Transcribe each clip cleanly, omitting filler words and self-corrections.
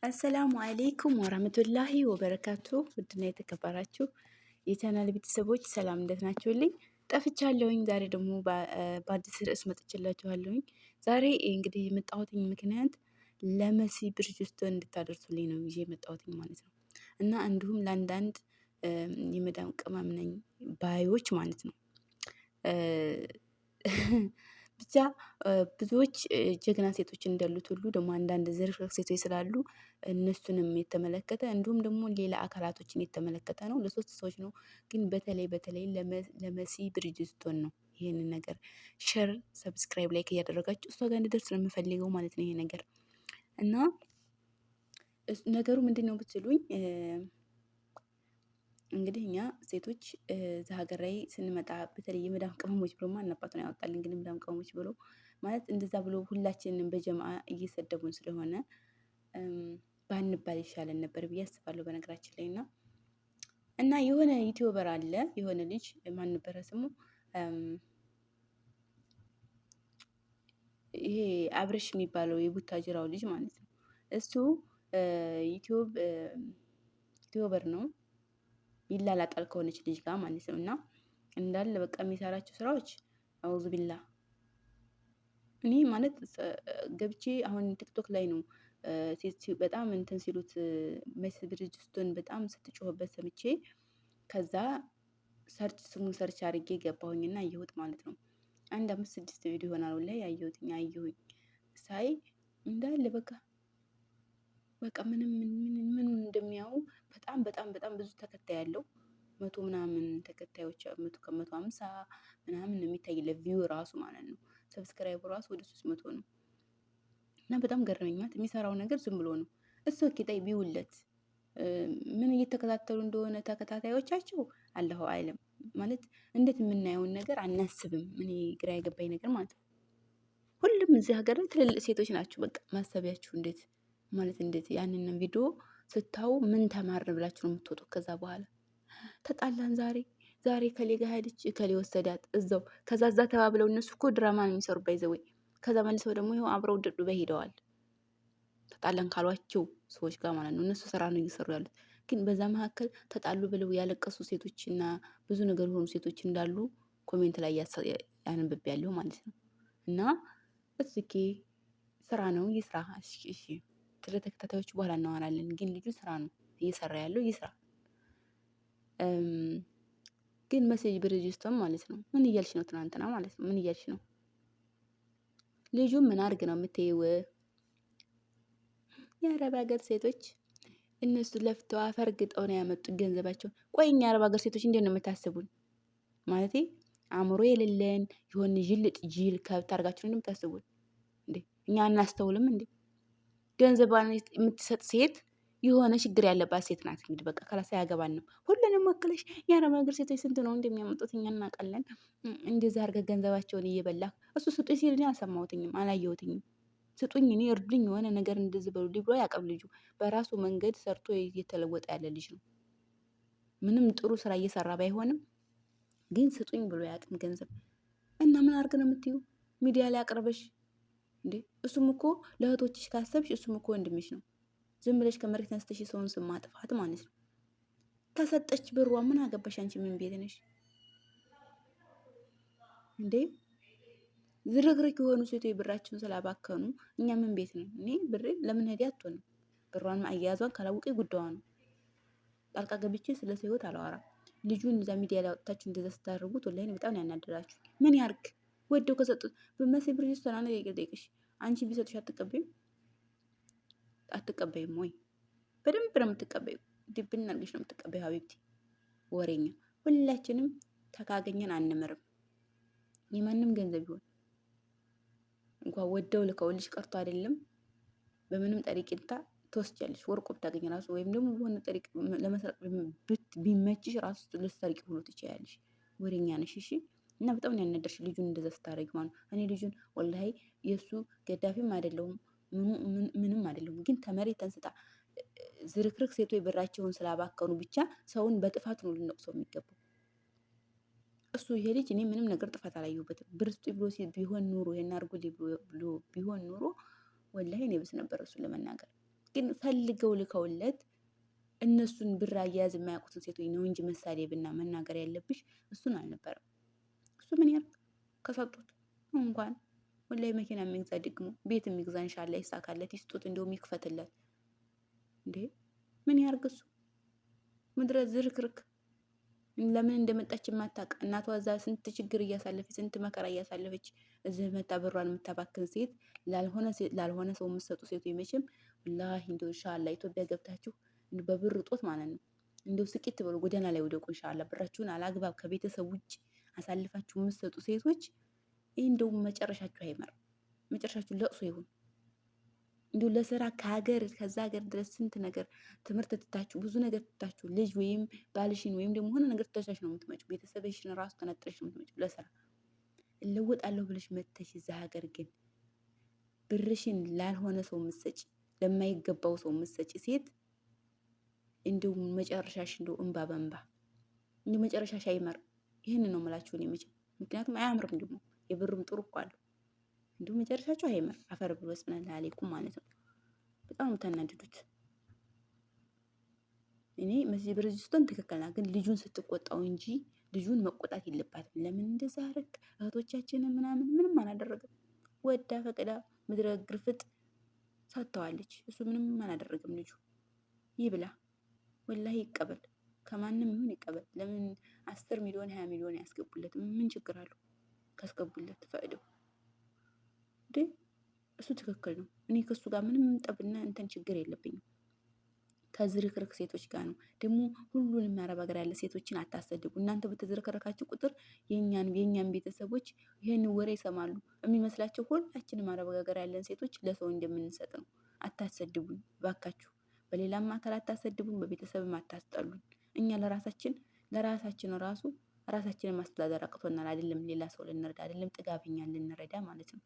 አሰላሙ አሌይኩም ወራህመቱላሂ ወበረካቱ። ውድና የተከበራችሁ የቻናል ቤተሰቦች ሰላም እንደት ናችሁልኝ? ጠፍቻለሁኝ። ዛሬ ደግሞ በአዲስ ርዕስ መጥቼላችኋለሁኝ። ዛሬ እንግዲህ የመጣሁትኝ ምክንያት ለመሲ ብርጅስቶን እንድታደርሱልኝ ነው ይዤ የመጣሁትኝ ማለት ነው። እና እንዲሁም ለአንዳንድ የመዳም ቅመም ነኝ ባዮች ማለት ነው ብቻ ብዙዎች ጀግና ሴቶች እንዳሉት ሁሉ ደግሞ አንዳንድ ዝርክርክ ሴቶች ስላሉ እነሱንም የተመለከተ እንዲሁም ደግሞ ሌላ አካላቶችን የተመለከተ ነው። ለሶስት ሰዎች ነው፣ ግን በተለይ ለመሲ ብርጅስቶን ነው ይሄንን ነገር ሸር፣ ሰብስክራይብ፣ ላይክ እያደረጋችሁ እሷ ጋር እንድደርስ ነው የምፈልገው ማለት ነው ይሄ ነገር። እና ነገሩ ምንድን ነው ብትሉኝ እንግዲህ እኛ ሴቶች እዚህ ሀገር ላይ ስንመጣ በተለይ የመዳም ቅመሞች ብሎ ማናባት ነው ያወጣልን። ግን የመዳም ቅመሞች ብሎ ማለት እንደዛ ብሎ ሁላችንን በጀማ እየሰደቡን ስለሆነ ባንባል ይሻለን ነበር ብዬ አስባለሁ በነገራችን ላይ። እና የሆነ ዩቲዩበር አለ፣ የሆነ ልጅ ማን ነበረ ስሙ? ይሄ አብረሽ የሚባለው የቡታጅራው ልጅ ማለት ነው። እሱ ዩቲዩበር ነው፣ ይላላጣል ከሆነች ልጅ ጋር ማለት ነው። እና እንዳለ በቃ የሚሰራቸው ስራዎች አውዙ ቢላ። እኔ ማለት ገብቼ አሁን ቲክቶክ ላይ ነው በጣም እንትን ሲሉት መሲ ብርጅስቶን በጣም ስትጮህበት ሰምቼ ከዛ ስሙን ሰርች አድርጌ ገባሁኝና አየሁት ማለት ነው። አንድ 5-6 ቪዲዮ ይሆናል ላይ አየሁኝ ሳይ እንዳለ በቃ ምኑን እንደሚያዩ በጣም ብዙ ተከታይ ያለው 100 ምናምን ተከታዮች 150 ምናምን ነው የሚታይለት ቪው ራሱ ማለት ነው። ሰብስክራይቡ ራሱ ወደ 300 ነው። እና በጣም ገረመኝ ማለት የሚሰራው ነገር ዝም ብሎ ነው። እሱ ኪታይ ቢውለት ምን እየተከታተሉ እንደሆነ ተከታታዮቻቸው አላሁ አይለም ማለት እንዴት የምናየውን ነገር አናስብም። እኔ ግራ የገባኝ ነገር ማለት ነው ሁሉም እዚህ ሀገር ላይ ትልልቅ ሴቶች ናቸው። በቃ ማሰቢያችሁ እንዴት ማለት እንዴት ያንንም ቪዲዮ ስታዩ ምን ተማርን ብላችሁ ነው የምትወጡ። ከዛ በኋላ ተጣላን ዛሬ ከሌ ጋር ሄደች ከሌ ወሰዳት እዛው ከዛ ተባብለው እነሱ እኮ ድራማ ነው የሚሰሩት ባይዘወይ። ከዛ መልሰው ደግሞ ይኸው አብረው ዱባይ ሄደዋል። ተጣላን ካሏቸው ሰዎች ጋር ማለት ነው። እነሱ ስራ ነው እየሰሩ ያሉት። ግን በዛ መካከል ተጣሉ ብለው ያለቀሱ ሴቶችና ብዙ ነገር የሆኑ ሴቶች እንዳሉ ኮሜንት ላይ ያንብቤያለሁ ማለት ነው። እና እስኪ ስራ ነው ይስራ። እሺ ስለ ተከታታዮች በኋላ እናወራለን። ግን ልጁ ስራ ነው እየሰራ ያለው ይስራ። ግን መሲ ብርጅስቶን ማለት ነው ምን እያልሽ ነው? ትናንትና ማለት ነው ምን እያልሽ ነው? ልጁ ምን አርግ ነው የምትይው? የአረብ ሀገር ሴቶች እነሱ ለፍተው አፈርግጠው ነው ያመጡት ገንዘባቸውን። ቆይ እኛ የአረብ ሀገር ሴቶች እንዴት ነው የምታስቡን? ማለቴ አእምሮ የሌለን የሆን ጅልጥ ጅል ከብት አድርጋችሁ ነው የምታስቡን እንዴ? እኛ አናስተውልም እንዴ? ገንዘቧን የምትሰጥ ሴት የሆነ ችግር ያለባት ሴት ናት። እንግዲህ በቃ ከላሳ ያገባን ነው ሁሉንም ወክለሽ። የአረብ ሀገር ሴቶች ስንት ነው እንደሚያመጡት እኛ እናውቃለን። እንደዛ አድርገህ ገንዘባቸውን እየበላህ እሱ ስጡኝ ሲል እኔ አልሰማሁትኝም፣ አላየሁትኝም። ስጡኝ እኔ እርዱኝ የሆነ ነገር እንደዚህ በሉ ብሎ ያቀብ ልጁ በራሱ መንገድ ሰርቶ እየተለወጠ ያለ ልጅ ነው። ምንም ጥሩ ስራ እየሰራ ባይሆንም ግን ስጡኝ ብሎ ያቅም ገንዘብ እና ምን አድርግ ነው የምትዩ? ሚዲያ ላይ አቅርበሽ እንዴ? እሱም እኮ ለእህቶችሽ ካሰብሽ እሱም እኮ ወንድምሽ ነው። ዝም ብለሽ ከመሬት ተነስተሽ የሰውን ስም ማጥፋት ማለት ነው። ተሰጠች ብሯ ምን አገባሽ አንቺ? ምን ቤት ነሽ እንዴ? ዝርግርግ የሆኑ ሴቶች ብራቸውን ስላባከኑ እኛ ምን ቤት ነው? እኔ ብሬ ለምን ሄዲ አትሆንም? ብሯን አያያዟን ካላወቀ ጉዳዋ ነው። ጣልቃ ገብቼ ስለ ሰው ህይወት አላወራም። ልጁን እዛ ሚዲያ ላይ አወጣችሁ እንደዛ ስታደርጉት ወላሂ በጣም ያናደራችሁ። ምን ያርግ? ወደው ከሰጡት በመሲ ብርጅስቶን አለ ጠይቅሽ አንቺ ቢሰጡሽ አትቀበይም ወይ? በደንብ ነው የምትቀበዩ። ድብን አድርገሽ ነው የምትቀበዩ። ሀቢብቲ ወሬኛ። ሁላችንም ተካገኘን አንምርም። የማንም ገንዘብ ይሆን እንኳን ወደው ልከውልሽ ቀርቶ አይደለም በምንም ጠሪቅታ ትወስጃለሽ። ወርቆ ብታገኝ ራሱ ወይም ደግሞ በሆነ ጠሪቅ ለመስረቅ ቢመችሽ ራሱ ልትሰርቂ ሁሉ ትችያለሽ። ወሬኛ ነሽ። እሺ። እና በጣም ነው ያናደርሽ ልጁን እንደዛ ስታረጊ ማለት ነው። እኔ ልጁን ወላሂ የእሱ ገዳፊም አይደለሁም ምንም አይደለሁም። ግን ከመሬት ተንስታ ዝርክርክ ሴቶች ብራቸውን ስላባከኑ ብቻ ሰውን በጥፋት ነው ልንወቅሰው የሚገባው። እሱ ይሄ ልጅ እኔ ምንም ነገር ጥፋት አላየሁበትም። ብር ስጡኝ ብሎ ቢሆን ኑሮ ይሄን አድርጎልኝ ብሎ ቢሆን ኑሮ ወላሂ እኔ ብስ ነበር እሱን ለመናገር። ግን ፈልገው ልከውለት እነሱን ብር አያያዝ የማያውቁትን ሴቶች ነው እንጂ መሳደብና መናገር ያለብሽ እሱን አልነበረም። እሱ ምን ያርግ ከሰጡት እንኳን ወላሂ መኪና የሚግዛ ደግሞ ቤት የሚግዛ እንሻላ ይሳካለት፣ ይስጡት፣ እንደውም ይክፈትለት። እንዴ ምን ያርግ እሱ ምድረ ዝርክርክ። ለምን እንደመጣች የማታውቅ እናቷ እዛ ስንት ችግር እያሳለፈች ስንት መከራ እያሳለፈች እዚህ መጣ ብሯን የምታባክን ሴት ላልሆነ ሰው የምትሰጡ ሴቶች መቼም ወላሂ እንደው ኢንሻአላ ኢትዮጵያ ገብታችሁ በብር እጦት ማለት ነው እንደው ስቂት ብሎ ጎዳና ላይ ወደቁ። ኢንሻአላ ብራችሁን አላግባብ ከቤተሰብ ውጭ አሳልፋችሁ የምትሰጡ ሴቶች እንደው መጨረሻችሁ አይመር፣ መጨረሻችሁ ለቅሶ ይሁን። እንዲሁ ለስራ ከሀገር ከዛ ሀገር ድረስ ስንት ነገር ትምህርት ትታችሁ ብዙ ነገር ትታችሁ ልጅ ወይም ባልሽን ወይም ደግሞ ሆነ ነገር ትተሻሽ ነው የምትመጪው። ቤተሰብሽን ራሱ ተነጥረሽ ነው የምትመጪው ለስራ እለወጣለሁ ብለሽ መተሽ እዛ ሀገር ግን ብርሽን ላልሆነ ሰው ምሰጪ፣ ለማይገባው ሰው ምሰጪ ሴት እንዲሁ መጨረሻሽ እንደው እንባ በእንባ እንዲሁ መጨረሻሽ አይመር። ይህን ነው የምላችሁ እኔ መቼም። ምክንያቱም አያምርም ደግሞ የብርም ጥሩ እኮ አለው። እንዲሁ መጨረሻችሁ አይመር። አፈር ብሎ ስብናላ አለይኩም ማለት ነው። በጣም የምታናድዱት። እኔ መሲ ብርጅስቶን ትክክል ናት፣ ግን ልጁን ስትቆጣው እንጂ ልጁን መቆጣት የለባትም። ለምን እንደዛ አረግ እህቶቻችንን ምናምን ምንም አላደረገም። ወዳ ፈቅዳ ምድረ ግርፍጥ ሳተዋለች። እሱ ምንም አላደረገም። ልጁ ይብላ ወላሂ ይቀበል፣ ከማንም ይሁን ይቀበል። ለምን 10 ሚሊዮን 20 ሚሊዮን ያስገቡለት? ምን ችግር አለው ካስገቡለት ፈቅደው? እንዴ እሱ ትክክል ነው። እኔ ከሱ ጋር ምንም ጠብና እንትን ችግር የለብኝም። ከዝርክርክ ሴቶች ጋር ነው ደግሞ ሁሉንም አረብ ሀገር ያለ ሴቶችን አታሰድቡ። እናንተ በተዝረከረካችሁ ቁጥር የኛን ቤተሰቦች ይህን ወሬ ይሰማሉ። የሚመስላቸው ሁላችንም አረብ ሀገር ያለን ሴቶች ለሰው እንደምንሰጥ ነው። አታሰድቡን ባካችሁ። በሌላም አካል አታሰድቡን፣ በቤተሰብም አታስጠሉን። እኛ ለራሳችን ራሱ ራሳችንን ማስተዳደር አቅቶናል። አይደለም ሌላ ሰው ልንረዳ፣ አይደለም ጥጋበኛን ልንረዳ ማለት ነው።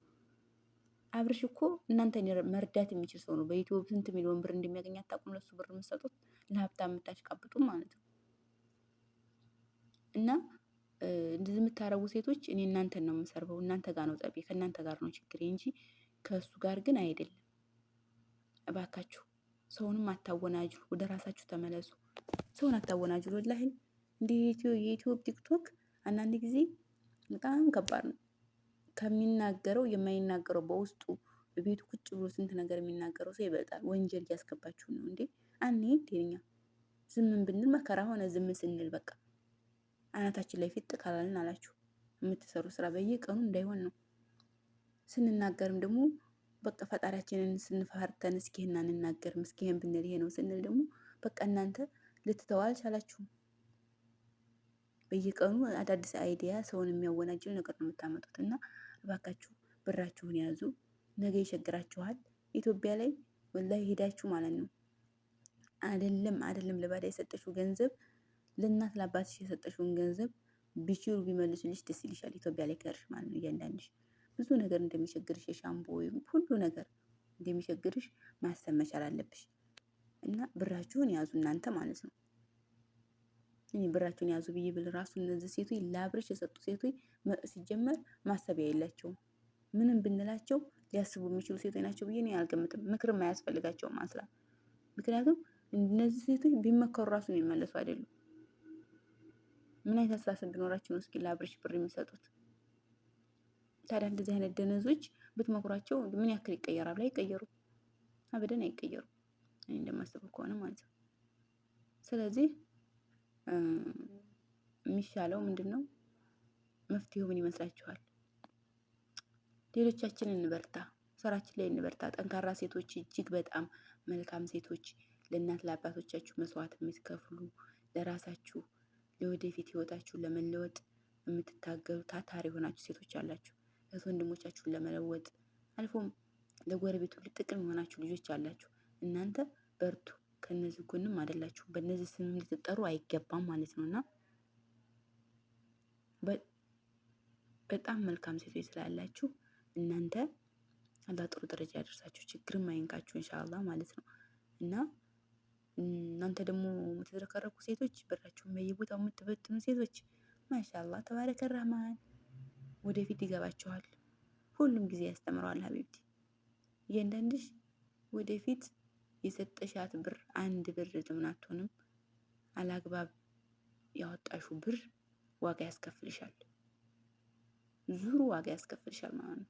አብርሽ እኮ እናንተን መርዳት የሚችል ሰው ነው። በዩቲዩብ ስንት ሚሊዮን ብር እንደሚያገኝ አታውቁም? ለሱ ብር የምትሰጡት ለሀብታም የምታሽቃብጡ ማለት ነው። እና እንደዚህ የምታረጉ ሴቶች እኔ እናንተን ነው የምሰርበው። እናንተ ጋር ነው ጸቤ፣ ከእናንተ ጋር ነው ችግሬ እንጂ ከእሱ ጋር ግን አይደለም። እባካችሁ ሰውንም አታወናጅሉ፣ ወደ ራሳችሁ ተመለሱ። ሰውን አታወናጅሉ። ወላሂ እንደ የዩቲዩብ ቲክቶክ አንዳንድ ጊዜ በጣም ከባድ ነው። ከሚናገረው የማይናገረው በውስጡ በቤቱ ቁጭ ብሎ ስንት ነገር የሚናገረው ሰው ይበልጣል። ወንጀል እያስገባችሁ ነው እንዴ? አንሄድ የኛ ዝምን ብንል መከራ ሆነ። ዝም ስንል በቃ አናታችን ላይ ፊት ካላልን አላችሁ። የምትሰሩ ስራ በየቀኑ እንዳይሆን ነው። ስንናገርም ደግሞ በቃ ፈጣሪያችንን ስንፈርተን እስኪ ይሄን አንናገርም እስኪ ይሄን ብንል ይሄ ነው ስንል ደግሞ በቃ እናንተ ልትተው አልቻላችሁም። በየቀኑ አዳዲስ አይዲያ ሰውን የሚያወናጅል ነገር ነው የምታመጡት። እና እባካችሁ ብራችሁን ያዙ። ነገ ይቸግራችኋል። ኢትዮጵያ ላይ ወላሂ ሄዳችሁ ማለት ነው አይደለም ለባዳ የሰጠሽው ገንዘብ ለእናት ለአባትሽ የሰጠሽውን ገንዘብ ቢችሉ ቢመልሱልሽ ደስ ይልሻል። ኢትዮጵያ ላይ ከርሽ ማለት ነው እያንዳንድሽ ብዙ ነገር እንደሚቸግርሽ የሻምፖ ወይም ሁሉ ነገር እንደሚቸግርሽ ማሰብ መቻል አለብሽ። እና ብራችሁን ያዙ እናንተ ማለት ነው። እኔ ብራችሁን ያዙ ብዬ ብል ራሱ እነዚህ ሴቶች ለአብርሽ የሰጡ ሴቶች ሲጀመር ማሰቢያ የላቸውም። ምንም ብንላቸው ሊያስቡ የሚችሉ ሴቶች ናቸው ብዬ እኔ አልገምትም። ምክርም አያስፈልጋቸውም አስላ። ምክንያቱም እነዚህ ሴቶች ቢመከሩ ራሱ የሚመለሱ አይደሉም። ምን አይነት አስተሳሰብ ቢኖራቸው ነው እስኪ ለአብርሽ ብር የሚሰጡት? ታዲያ እንደዚህ አይነት ደነዞች ብትመክሯቸው ምን ያክል ይቀየራሉ? አይቀየሩም፣ አበደን አይቀየሩም። እኔ እንደማስበው ከሆነ ማለት ነው። ስለዚህ የሚሻለው ምንድን ነው? መፍትሄው ምን ይመስላችኋል? ሌሎቻችን እንበርታ፣ ስራችን ላይ እንበርታ። ጠንካራ ሴቶች፣ እጅግ በጣም መልካም ሴቶች፣ ለእናት ለአባቶቻችሁ መስዋዕት የምትከፍሉ፣ ለራሳችሁ ለወደፊት ህይወታችሁን ለመለወጥ የምትታገሉ ታታሪ የሆናችሁ ሴቶች አላችሁ። እህት ወንድሞቻችሁን ለመለወጥ አልፎም ለጎረቤት ሁሉ ጥቅም የሆናችሁ ልጆች አላችሁ። እናንተ በርቱ። ከነዚህ ጎንም አይደላችሁ። በእነዚህ ስም ልትጠሩ አይገባም ማለት ነውና በጣም መልካም ሴቶች ስላላችሁ እናንተ አላህ ጥሩ ደረጃ ያደርሳችሁ፣ ችግርም አይንካችሁ ኢንሻአላህ ማለት ነው። እና እናንተ ደግሞ የምትዝረከረኩ ሴቶች፣ ብራችሁን በየቦታው የምትበትኑ ሴቶች ማሻአላህ ተባረከ ረህማን፣ ወደፊት ይገባችኋል። ሁሉም ጊዜ ያስተምረዋል ሀቢብቲ። እያንዳንድሽ ወደፊት የሰጠሻት ብር አንድ ብር ለምን አትሆንም? አላግባብ ያወጣሹ ብር ዋጋ ያስከፍልሻል። ዙሩ ዋጋ ያስከፍልሻል ማለት ነው።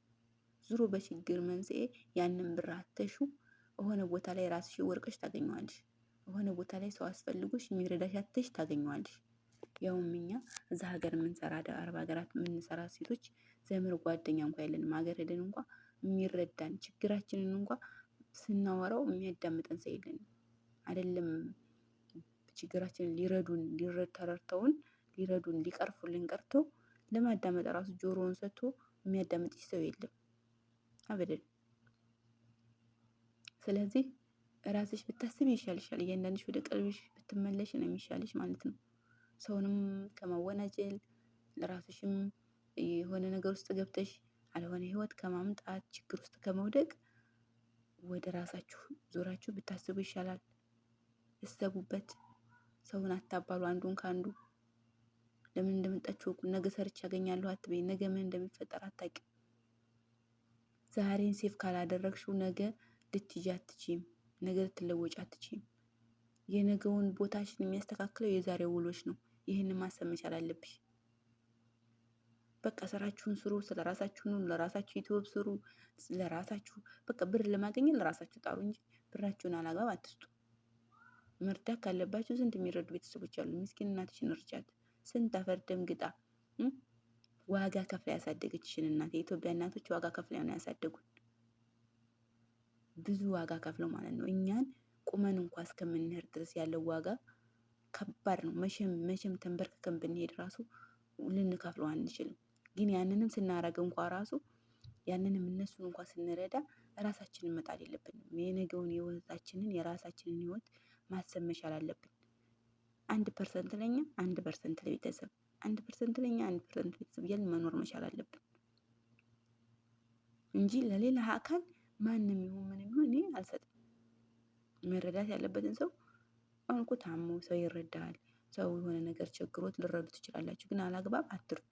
ዙሩ በችግር መንስኤ ያንን ብር አተሹ የሆነ ቦታ ላይ ራስሽ ወርቀሽ ታገኘዋለሽ። የሆነ ቦታ ላይ ሰው አስፈልጎሽ የሚረዳሽ አተሽ ታገኘዋለሽ። ያውም እኛ እዛ ሀገር የምንሰራ አረብ ሀገራት የምንሰራ ሴቶች ዘመድ ጓደኛ እንኳ የለንም። ሀገር ሄደን እንኳ የሚረዳን ችግራችንን እንኳ ስናወራው የሚያዳምጠን ሰው የለንም። አይደለም ችግራችንን ሊረዱን ተረድተውን ሊረዱን ሊቀርፉልን ቀርቶ ለማዳመጥ ራሱ ጆሮውን ሰጥቶ የሚያዳምጥሽ ሰው የለም አበደን። ስለዚህ ራስሽ ብታስቢ ይሻልሻል። እያንዳንድሽ ወደ ቀልብሽ ብትመለሽ ነው የሚሻልሽ ማለት ነው። ሰውንም ከማወናጀል ለራስሽም የሆነ ነገር ውስጥ ገብተሽ አልሆነ ህይወት ከማምጣት ችግር ውስጥ ከመውደቅ ወደ ራሳችሁ ዞራችሁ ብታስቡ ይሻላል። እሰቡበት። ሰውን አታባሉ አንዱን ካንዱ። ለምን እንደመጣችሁ ነገ ሰርች ያገኛለሁ አትበይ። ነገ ምን እንደሚፈጠር አታውቂም። ዛሬን ሴፍ ካላደረግሽው ነገ ልትይጂ አትችይም። ነገ ልትለወጪ አትችይም። የነገውን ቦታሽን የሚያስተካክለው የዛሬው ውሎሽ ነው። ይህንን ማሰብ መቻል አለብሽ። በቃ ስራችሁን ስሩ። ስለራሳችሁ ነው። ለራሳችሁ ዩቲዩብ ስሩ። ስለራሳችሁ በቃ ብር ለማግኘት ለራሳችሁ ጣሩ እንጂ ብራችሁን አላግባብ አትስጡ። መርዳት ካለባችሁ ስንት የሚረዱ ቤተሰቦች አሉ። ምስኪን እናትሽን እርጃት። ስንት አፈር ደም ግጣ ዋጋ ከፍላ ያሳደገችሽን እናት። የኢትዮጵያ እናቶች ዋጋ ከፍላ ነው ያሳደጉን። ብዙ ዋጋ ከፍለው ማለት ነው። እኛን ቁመን እንኳ እስከምንሄድ ድረስ ያለው ዋጋ ከባድ ነው። መቼም ተንበርክከን ብንሄድ ራሱ ልንከፍለው አንችልም። ግን ያንንም ስናረግ እንኳ ራሱ ያንንም እነሱን እንኳ ስንረዳ ራሳችንን መጣል የለብንም። የነገውን የህይወታችንን የራሳችንን ህይወት ማሰብ መቻል አለብን። 1% ለኛ 1% ለቤተሰብ 1% ለኛ 1% ለቤተሰብ እያልን መኖር መቻል አለብን እንጂ ለሌላ አካል ማንም ይሁን ምንም ይሁን እኔ አልሰጥም። መረዳት ያለበትን ሰው አሁን እኮ ታሞ ሰው ይረዳል። ሰው የሆነ ነገር ቸግሮት ልረዱ ትችላላችሁ። ግን አላግባብ አትርዱ።